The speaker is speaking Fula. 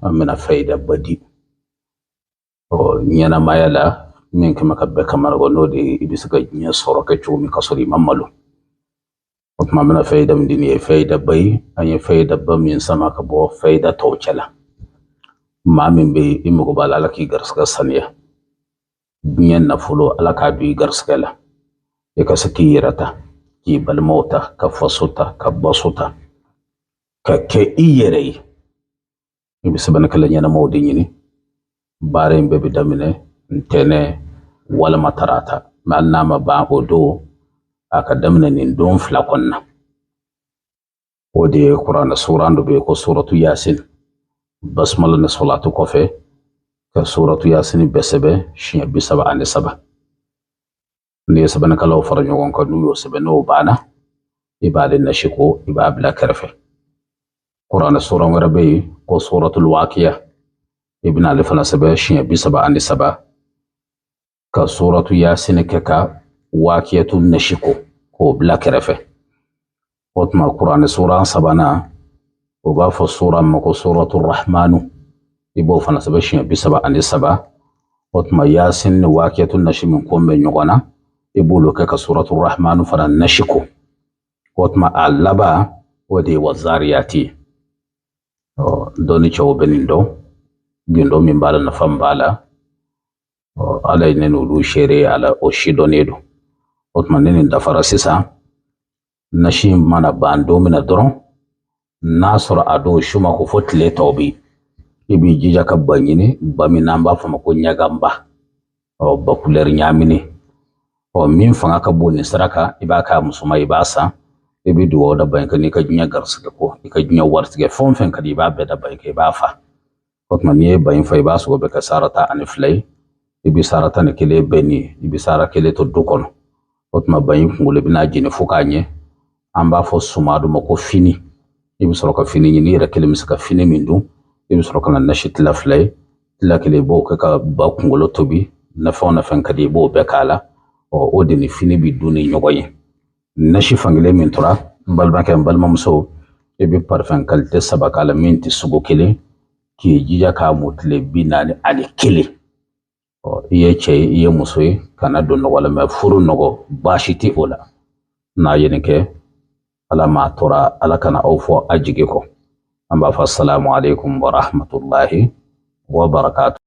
amina fayda badi nyana mayala min kama kabbe kamar gono de ibisuka nya soro ka chumi kasori mamalu kuma mina fayda mdini fayda bay anya fayda ba min sama ka bo fayda tawchala ma min be imugo bala laki garska saniya nyen na fulo alaka bi garskala e ka saki yarata ki balmota ka fasuta ka basuta ka ke iyere ibisabana kala nyana mawdi nyini bare mbe bidamine ntene wala matarata malnama ba odo aka damna nin don flakonna ode qur'ana surando be ko suratu yasin basmala na salatu kofe ka suratu yasin besebe shiya bisaba ane saba ne sabana kala faranyo gon ka nuyo sebe no bana ibade na shiko ibabla karfe qur'ana sura ngarabe ko suratul waqiya ibn alifana saba shiya bisaba ane saba ka suratu yasin keka waqiyatun nashiko ko bla karfe otma qur'ana sura sabana o ba fo sura mako suratul rahmanu ibo fana saba shiya bisaba ane saba otma yasin waqiyatun nashimin ko men nyogona ibulu keka suratul rahmanu fana nashiko otma alaba wade wazariyati doni chawo benindo gindo min bala na fambala ala inenu lu shere ala oshido nedo otma nene dafara sisa nashi mana bando mina doron nasr ado shuma ko fotle tawbi ibi jija ka banyini bami namba fama ko nyagamba o bakuler nyamini o min fanga ka boni saraka ibaka musuma ibasa ibi duwo da banka ni ka jinya garsuga ko ka jinya wartige fonfen ka di babe da banka ibafa otma ni bayin fa ibasu be ka sarata aniflay ibi sarata ne kele beni ibi sara kele to dukono otma bayin ngule bina jini fukanye amba fo sumadu mako fini ibi soroka fini ni ra kele misaka fini mindu ibi soroka na nashit la flay la kele bo ka ba kungulo tobi na fona fen kadi bo be kala o odini fini bi duni nyogoye nashi fangile min tura balba ke balma muso ibi parfum kalite sabakala minti sugo kele ki jija ka mutle binani ali kele o iye che iye muso kana don wala ma furu nogo bashiti ola na yenike ala ma tora ala kana awfo ajige ko amba fa assalamu alaikum wa rahmatullahi wa barakatuh